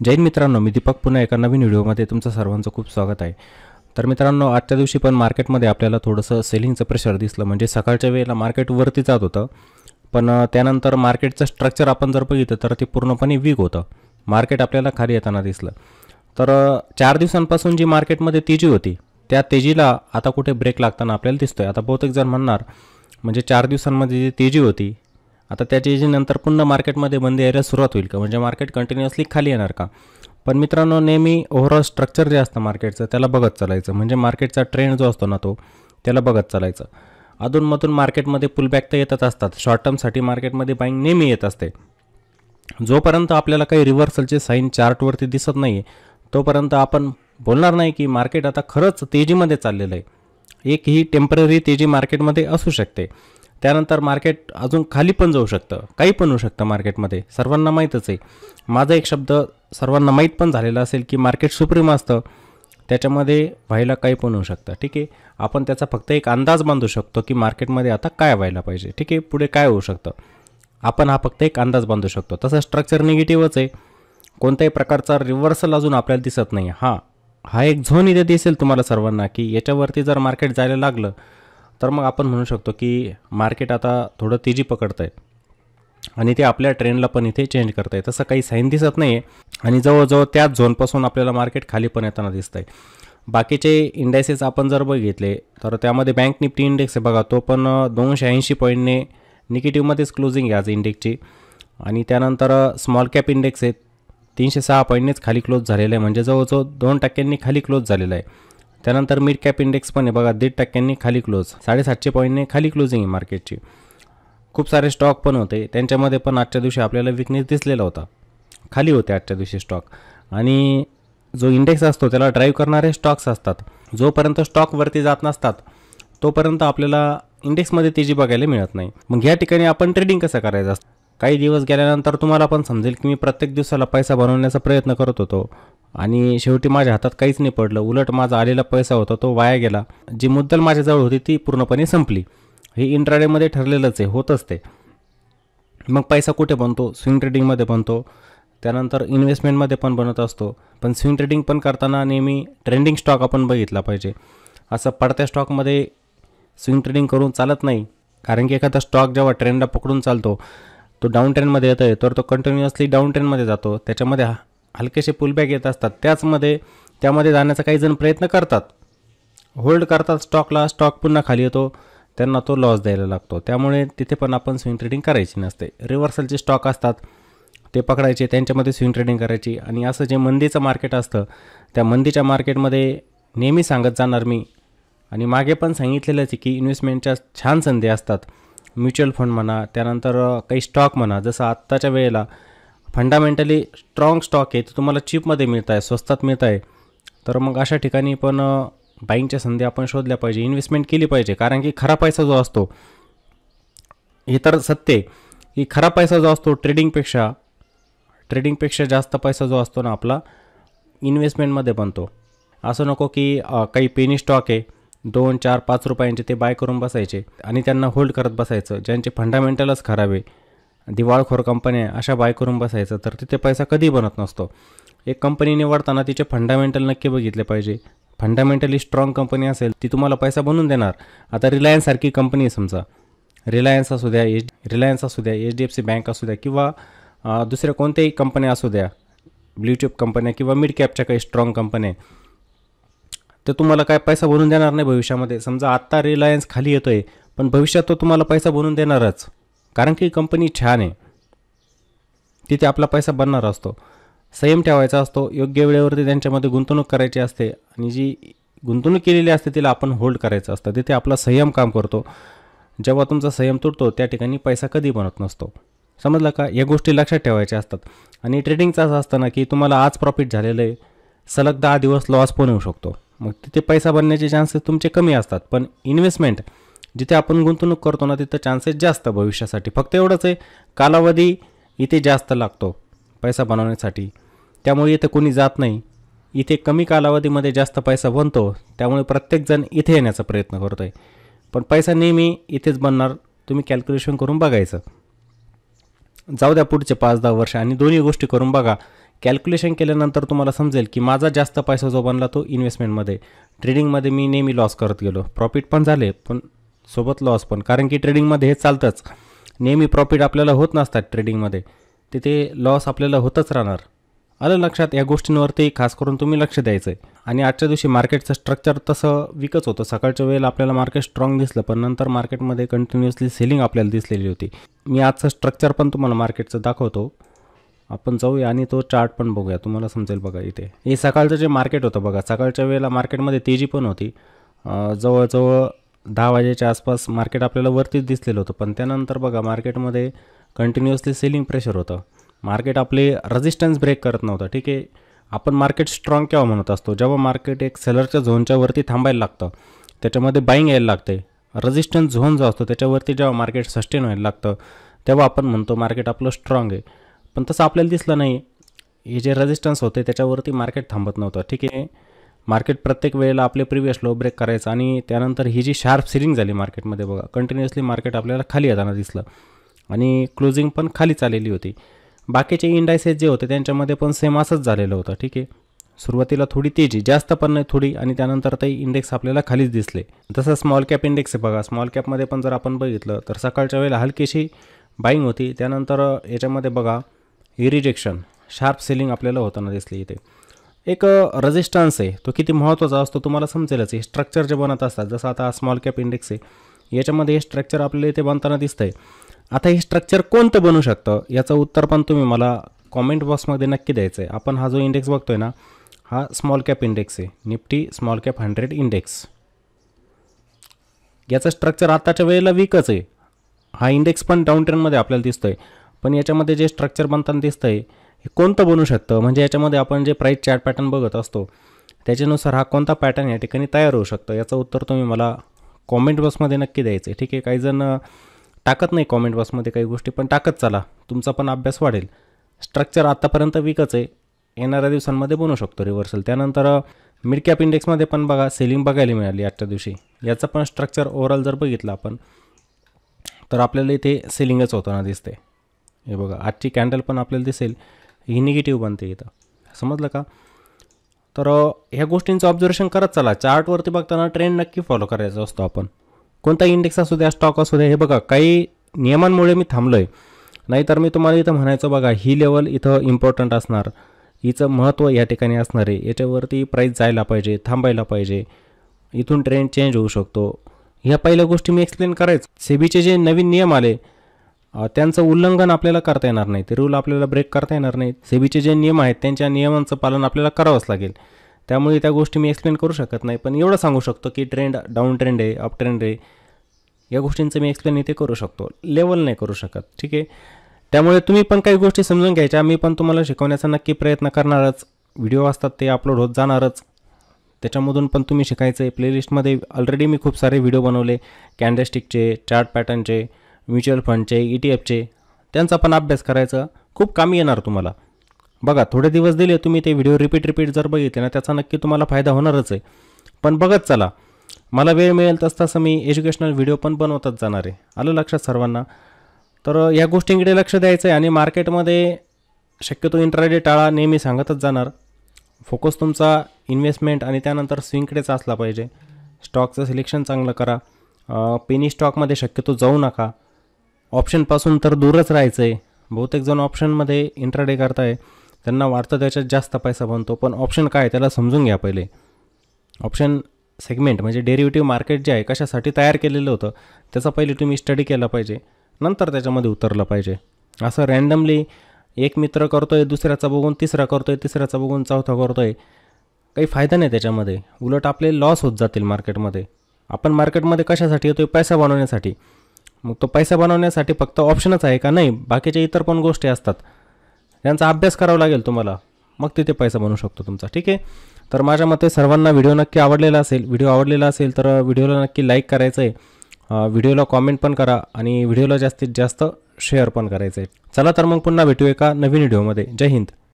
जय हिंद मित्रांनो, मी दीपक पुन्हा एका नवीन व्हिडिओमध्ये तुमचं सर्वांचं खूप स्वागत आहे. तर मित्रांनो, आजच्या दिवशी पण मार्केटमध्ये आपल्याला थोडंसं सेलिंगचं प्रेशर दिसलं. म्हणजे सकाळच्या वेळेला मार्केट वरती जात होतं, पण त्यानंतर मार्केटचं स्ट्रक्चर आपण जर बघितलं तर ते पूर्णपणे वीक होतं. मार्केट आपल्याला खाली येताना दिसलं. तर 4 दिवसांपासून जी मार्केटमध्ये तेजी होती, त्या तेजीला आता कुठे ब्रेक लागताना आपल्याला दिसतोय. आता बहुतेक जण म्हणणार, म्हणजे 4 दिवसांमध्ये जी तेजी होती, आता त्या तेजीनंतर पुन्हा मार्केटमध्ये मंदी यायला सुरुवात होईल का? म्हणजे मार्केट कंटिन्युअसली खाली येणार का? पण मित्रांनो, नेहमी ओव्हरऑल स्ट्रक्चर जे असतं मार्केटचं त्याला बघत चालायचं. म्हणजे मार्केटचा ट्रेंड जो असतो ना, तो त्याला बघत चालायचं. अधूनमधून मार्केटमध्ये पुलबॅक तर येतच असतात. शॉर्ट टर्मसाठी मार्केटमध्ये बाईंग नेहमी येत असते. जोपर्यंत आपल्याला काही रिव्हर्सलचे साईन चार्टवरती दिसत नाही तोपर्यंत आपण बोलणार नाही की मार्केट आता खरंच तेजीमध्ये चाललेलं आहे. एक ही टेम्पररी तेजी मार्केटमध्ये असू शकते. त्यानंतर मार्केट अजून खाली पण जाऊ शकतं, काही पण होऊ शकतं मार्केटमध्ये, सर्वांना माहीतच आहे. माझा एक शब्द सर्वांना माहीत पण झालेला असेल की मार्केट सुप्रीम असतं, त्याच्यामध्ये व्हायला काही पण होऊ शकतं. ठीक आहे, आपण त्याचा फक्त एक अंदाज बांधू शकतो की मार्केटमध्ये आता काय व्हायला पाहिजे. ठीक आहे, पुढे काय होऊ शकतं, आपण हा फक्त एक अंदाज बांधू शकतो. तसं स्ट्रक्चर निगेटिव्हच आहे. कोणत्याही प्रकारचा रिव्हर्सल अजून आपल्याला दिसत नाही. हा एक झोन इथे दिसेल तुम्हाला सर्वांना की याच्यावरती जर मार्केट जायला लागलं तर मग आपण म्हणू शकतो की मार्केट आता थोडं तेजी पकडतं आहे आणि ते आपल्या ट्रेंडला पण इथे चेंज करत आहे. तसं काही साईन दिसत नाही आहे आणि जवळजवळ त्याच झोनपासून आपल्याला मार्केट खाली पण येताना दिसतं आहे. बाकीचे इंडेक्सेस आपण जर बघितले तर त्यामध्ये बँक निफ्टी इंडेक्स आहे बघा, तो पण 280 पॉईंटने निगेटिव्हमध्येच क्लोजिंग आहे आज इंडेक्सची. आणि त्यानंतर स्मॉल कॅप इंडेक्स आहे 306 पॉईंटनेच खाली क्लोज झालेलं आहे, म्हणजे जवळजवळ 2% खाली क्लोज झालेलं आहे. त्यानंतर मिड कॅप इंडेक्स पण आहे बघा, 1.5% खाली क्लोज, 750 पॉईंटने खाली क्लोजिंग आहे मार्केटची. खूप सारे स्टॉक पण होते, त्यांच्यामध्ये पण आजच्या दिवशी आपल्याला विकनेस दिसलेला होता, खाली होते आजच्या दिवशी स्टॉक. आणि जो इंडेक्स असतो त्याला ड्राईव्ह करणारे स्टॉक्स असतात. जोपर्यंत स्टॉक वरती जात नसतात तोपर्यंत आपल्याला इंडेक्समध्ये तेजी बघायला मिळत नाही. मग या ठिकाणी आपण ट्रेडिंग कसं करायचं असतं? काही दिवस गेल्यानंतर तुम्हाला पण समजेल की मी प्रत्येक दिवसाला पैसा बनवण्याचा प्रयत्न करत होतो आणि शेवटी माझ्या हातात काहीच नाही पडलं. उलट माझा आलेला पैसा होता तो वाया गेला. जी मुद्दल माझ्याजवळ होती ती पूर्णपणे संपली. हे इंट्राडेमध्ये ठरलेलंच आहे, होतच ते. मग पैसा कुठे बनतो? स्विंग ट्रेडिंगमध्ये बनतो, त्यानंतर इन्व्हेस्टमेंटमध्ये पण बनत असतो. पण स्विंग ट्रेडिंग पण करताना नेहमी ट्रेंडिंग स्टॉक आपण बघितला पाहिजे. असं पडत्या स्टॉकमध्ये स्विंग ट्रेडिंग करून चालत नाही, कारण की एखादा स्टॉक जेव्हा ट्रेंडला पकडून चालतो, तो डाऊन ट्रेंडमध्ये येतो आहे तर तो कंटिन्युअसली डाऊन ट्रेंडमध्ये जातो. त्याच्यामध्ये हलकेसे पुलबॅक येत असतात, त्यामध्ये जाण्याचा काही जण प्रयत्न करतात, होल्ड करतात स्टॉकला. स्टॉक पुन्हा खाली येतो, त्यांना तो लॉस द्यायला लागतो. त्यामुळे तिथे पण आपण स्विंग ट्रेडिंग करायची नसते. रिव्हर्सलचे स्टॉक असतात ते पकडायचे, त्यांच्यामध्ये स्विंग ट्रेडिंग करायची. आणि असं जे मंदीचं मार्केट असतं त्या मंदीच्या मार्केटमध्ये नेहमी सांगत जाणार मी, आणि मागे पण सांगितलेलंच आहे की इन्व्हेस्टमेंटच्या छान संधी असतात. म्युच्युअल फंड म्हणा, त्यानंतर काही स्टॉक म्हणा. जसं आत्ताच्या वेळेला फंडामेंटली स्ट्रॉंग स्टॉक आहे, ते तुम्हाला चीपमध्ये मिळत आहे, स्वस्तात मिळत आहे. तर मग अशा ठिकाणी पण बाईंगच्या संधी आपण शोधल्या पाहिजे, इन्व्हेस्टमेंट केली पाहिजे. कारण की खरा पैसा जो असतो, हे तर सत्य आहे की खरा पैसा जो असतो ट्रेडिंगपेक्षा जास्त पैसा जो असतो ना आपला इन्व्हेस्टमेंटमध्ये बनतो. असं नको की काही पेनी स्टॉक आहे 2, 4, 5 रुपयांचे, ते बाय करून बसायचे आणि त्यांना होल्ड करत बसायचं. ज्यांचे फंडामेंटलच खराब आहे, दिवाळखोर कंपन्या, अशा बाय करून बसायचं, तर तिथे पैसा कधी बनत नसतो. एक कंपनी निवडताना तिचे फंडामेंटल नक्की बघितले पाहिजे. फंडामेंटली स्ट्रॉंग कंपनी असेल ती तुम्हाला पैसा बनवून देणार. आता रिलायन्ससारखी कंपनी समजा, रिलायन्स असू द्या, HDFC बँक असू द्या, किंवा दुसऱ्या कोणत्याही कंपन्या असू द्या, ब्ल्यूचिप कंपन्या किंवा मिड कॅपच्या काही स्ट्रॉंग कंपन्या, ते तुम्हाला काय पैसा बनवून देणार नाही भविष्यामध्ये. समजा आत्ता रिलायन्स खाली येतो आहे, पण भविष्यात तो तुम्हाला पैसा बनवून देणारच, कारण की कंपनी छान आहे, तिथे आपला पैसा बनणार असतो. संयम ठेवायचा असतो, योग्य वेळेवरती त्यांच्यामध्ये गुंतवणूक करायची असते आणि जी गुंतवणूक केलेली असते तिला आपण होल्ड करायचं असतं. तिथे आपला संयम काम करतो. जेव्हा तुमचा संयम तुटतो त्या ठिकाणी पैसा कधी बनत नसतो. समजलं का? या गोष्टी लक्षात ठेवायच्या असतात. आणि ट्रेडिंगचं असं असतं ना की तुम्हाला आज प्रॉफिट झालेलं आहे, सलग 10 दिवस लॉस पण होऊ शकतो, मग तिथे पैसा बनण्याचे चान्सेस तुमचे कमी असतात. पण इन्व्हेस्टमेंट जिथे आपण गुंतवणूक करतो ना, तिथं चान्सेस जास्त भविष्यासाठी. फक्त एवढंच आहे, कालावधी इथे जास्त लागतो पैसा बनवण्यासाठी, त्यामुळे इथे कोणी जात नाही. इथे कमी कालावधीमध्ये जास्त पैसा बनतो, त्यामुळे प्रत्येकजण इथे येण्याचा प्रयत्न करतो आहे. पण पैसा नेहमी इथेच बनणार, तुम्ही कॅल्क्युलेशन करून बघायचं. जाऊ द्या पुढचे 5-10 वर्ष आणि दोन्ही गोष्टी करून बघा कॅल्क्युलेशन केल्यानंतर तुम्हाला समजेल की माझा जास्त पैसा जो बनला तो इन्व्हेस्टमेंटमध्ये. ट्रेडिंगमध्ये मी नेहमी लॉस करत गेलो, प्रॉफिट पण झाले पण सोबत लॉस पण, कारण की ट्रेडिंगमध्ये हे चालतंच. नेहमी प्रॉफिट आपल्याला होत नसतात ट्रेडिंगमध्ये, तिथे लॉस आपल्याला होतच राहणार. आलं लक्षात? या गोष्टींवरती खास करून तुम्ही लक्ष द्यायचं आहे. आणि आजच्या दिवशी मार्केटचं स्ट्रक्चर तसं वीकच होतं. सकाळच्या वेळेला आपल्याला मार्केट स्ट्रॉंग दिसलं, पण नंतर मार्केटमध्ये कंटिन्युअसली सेलिंग आपल्याला दिसलेली होती. मी आजचं स्ट्रक्चर पण तुम्हाला मार्केटचं दाखवतो. आपण जाऊया आणि तो चार्ट पण बघूया, तुम्हाला समजेल. बघा इथे हे सकाळचं जे मार्केट होतं बघा, सकाळच्या वेळेला मार्केटमध्ये तेजी पण होती. जवळजवळ 10 वाजेच्या आसपास मार्केट आपल्याला वरतीच दिसलेलं होतं, पण त्यानंतर बघा मार्केटमध्ये कंटिन्युअसली सेलिंग प्रेशर होतं. मार्केट आपले रेजिस्टन्स ब्रेक करत नव्हतं. ठीक आहे, आपण मार्केट स्ट्रॉंग केव्हा म्हणत असतो, जेव्हा मार्केट एक सेलरच्या झोनच्या वरती थांबायला लागतं, त्याच्यामध्ये बाईंग यायला लागते. रेजिस्टन्स झोन जो असतो त्याच्यावरती जेव्हा मार्केट सस्टेन व्हायला लागतं, तेव्हा आपण म्हणतो मार्केट आपलं स्ट्रॉंग आहे. पण तसं आपल्याला दिसलं नाही. हे जे रेजिस्टन्स होते त्याच्यावरती मार्केट थांबत नव्हतं. ठीक आहे, मार्केट प्रत्येक वेळेला आपले प्रिव्हियस लो ब्रेक करायचं आणि त्यानंतर ही जी शार्प सेलिंग झाली मार्केटमध्ये बघा, कंटिन्युअसली मार्केट आपल्याला खाली येताना दिसलं आणि क्लोजिंग पण खालीच आलेली होती. बाकीचे इंडायसेस जे होते त्यांच्यामध्ये पण सेम असंच झालेलं होतं. ठीक आहे, सुरुवातीला थोडी तेजी, जास्त पण नाही, थोडी, आणि त्यानंतर ते इंडेक्स आपल्याला खालीच दिसले. जसं स्मॉल कॅप इंडेक्स आहे बघा, स्मॉल कॅपमध्ये पण जर आपण बघितलं तर सकाळच्या वेळेला हलकीशी बाईंग होती, त्यानंतर याच्यामध्ये बघा ही रिजेक्शन, शार्प सेलिंग आपल्याला होताना दिसली. इथे एक रेजिस्टन्स आहे, तो किती महत्त्वाचा असतो तुम्हाला समजेलच. हे स्ट्रक्चर जे बनत असतात, जसं आता स्मॉल कॅप इंडेक्स आहे, याच्यामध्ये हे स्ट्रक्चर आपल्याला इथे बनताना दिसतंय. आता हे स्ट्रक्चर कोणतं बनू शकतं याचं उत्तर पण तुम्ही मला कॉमेंट बॉक्समध्ये नक्की द्यायचं आहे. आपण हा जो इंडेक्स बघतोय ना, हा स्मॉल कॅप इंडेक्स आहे, निफ्टी स्मॉल कॅप 100 इंडेक्स. याचं स्ट्रक्चर आताच्या वेळेला वीकच आहे. हा इंडेक्स पण डाऊन ट्रेंडमध्ये आपल्याला दिसतोय, पण याच्यामध्ये जे स्ट्रक्चर बनताना दिसतंय हे कोणतं बनू शकतं, म्हणजे याच्यामध्ये आपण जे प्राईस चार्ट पॅटर्न बघत असतो त्याच्यानुसार हा कोणता पॅटर्न या ठिकाणी तयार होऊ शकतं, याचं उत्तर तुम्ही मला कॉमेंट बॉक्समध्ये नक्की द्यायचं आहे. ठीक आहे, काही जण टाकत नाही कॉमेंट बॉक्समध्ये काही गोष्टी, पण टाकत चला, तुमचा पण अभ्यास वाढेल. स्ट्रक्चर आतापर्यंत वीकच आहे, येणाऱ्या दिवसांमध्ये बनू शकतो रिव्हर्सल. त्यानंतर मिड कॅप इंडेक्समध्ये पण बघा सेलिंग बघायला मिळाली आजच्या दिवशी. याचं पण स्ट्रक्चर ओव्हरऑल जर बघितलं आपण तर आपल्याला इथे सेलिंगच होताना दिसते. हे बघा आजची कॅन्डल पण आपल्याला दिसेल ही निगेटिव्ह बनते इथं, समजलं का? तर ह्या गोष्टींचं ऑब्झर्वेशन करत चला. चार्टवरती बघताना ट्रेंड नक्की फॉलो करायचा असतो आपण, कोणता इंडेक्स असू द्या, स्टॉक असू द्या. हे बघा काही नियमांमुळे मी थांबलो आहे, नाहीतर मी तुम्हाला इथं म्हणायचं बघा ही लेवल इथं इम्पॉर्टंट असणार, हिचं महत्त्व या ठिकाणी असणार आहे, याच्यावरती प्राईस जायला पाहिजे, थांबायला पाहिजे, इथून ट्रेंड चेंज होऊ शकतो. ह्या पहिल्या गोष्टी मी एक्सप्लेन करायचं. सेबीचे जे नवीन नियम आले त्यांचं उल्लंघन आपल्याला करता येणार नाही, ते रूल आपल्याला ब्रेक करता येणार नाही. सेबीचे जे नियम आहेत त्यांच्या नियमांचं पालन आपल्याला करावंच लागेल, त्यामुळे त्या गोष्टी मी एक्सप्लेन करू शकत नाही. पण एवढं सांगू शकतो की ट्रेंड डाऊन ट्रेंड आहे, अप ट्रेंड आहे, या गोष्टींचं मी एक्सप्लेन इथे करू शकतो, लेवल नाही करू शकत. ठीक आहे, त्यामुळे तुम्ही पण काही गोष्टी समजून घ्यायच्या, मी पण तुम्हाला शिकवण्याचा नक्की प्रयत्न करणारच. व्हिडिओ असतात ते अपलोड होत जाणारच, त्याच्यामधून पण तुम्ही शिकायचं आहे. प्लेलिस्टमध्ये ऑलरेडी मी खूप सारे व्हिडिओ बनवले, कॅन्डलस्टिकचे, चार्ट पॅटर्नचे, म्युच्युअल फंडचे, ETF चे, त्यांचा पण अभ्यास करायचा, खूप कामी येणार तुम्हाला. बघा थोडे दिवस दिले तुम्ही ते व्हिडिओ रिपीट जर बघितले ना, त्याचा नक्की तुम्हाला फायदा होणारच आहे. पण बघत चला, मला वेळ मिळेल तसं मी एज्युकेशनल व्हिडिओ पण बनवतच जाणार आहे. आलं लक्षात सर्वांना? तर या गोष्टींकडे लक्ष द्यायचं आहे आणि मार्केटमध्ये शक्यतो इंट्राडे टाळा, नेहमी सांगतच जाणार. फोकस तुमचा इन्व्हेस्टमेंट आणि त्यानंतर स्विंगकडेच असला पाहिजे. स्टॉकचं सिलेक्शन चांगलं करा, पेनी स्टॉकमध्ये शक्यतो जाऊ नका. ऑप्शनपासून तर दूरच राहायचं आहे. बहुतेक जण ऑप्शनमध्ये इंट्राडे करताय, त्यांना वाटतं त्याच्यात जास्त पैसा बनतो, पण ऑप्शन काय त्याला समजून घ्या पहिले. ऑप्शन सेगमेंट म्हणजे डेरिव्हेटिव्ह मार्केट जे आहे कशासाठी तयार केलेलं होतं त्याचा पहिले तुम्ही स्टडी केला पाहिजे, नंतर त्याच्यामध्ये उतरलं पाहिजे. असं रँडमली एक मित्र करतोय, दुसऱ्याचा बघून तिसरा करतोय, तिसऱ्याचा बघून चौथा करतोय, काही फायदा नाही त्याच्यामध्ये. उलट आपले लॉस होत जातील मार्केटमध्ये. आपण मार्केटमध्ये कशासाठी येतोय? पैसा बनवण्यासाठी. मग तो पैसा बनवण्यासाठी फक्त ऑप्शनच आहे का? नाही, बाकीच्या इतर पण गोष्टी असतात, त्यांचा अभ्यास करावा लागेल तुम्हाला, मग तिथे पैसा बनवू शकतो तुमचा. ठीक आहे, तर माझ्या मते सर्वांना व्हिडिओ नक्की आवडलेला असेल. व्हिडिओ आवडलेला असेल तर व्हिडिओला नक्की लाईक करायचं आहे, व्हिडिओला कॉमेंट पण करा आणि व्हिडिओला जास्तीत जास्त शेअर पण करायचं आहे. चला तर मग पुन्हा भेटू एका नवीन व्हिडिओमध्ये. जय हिंद.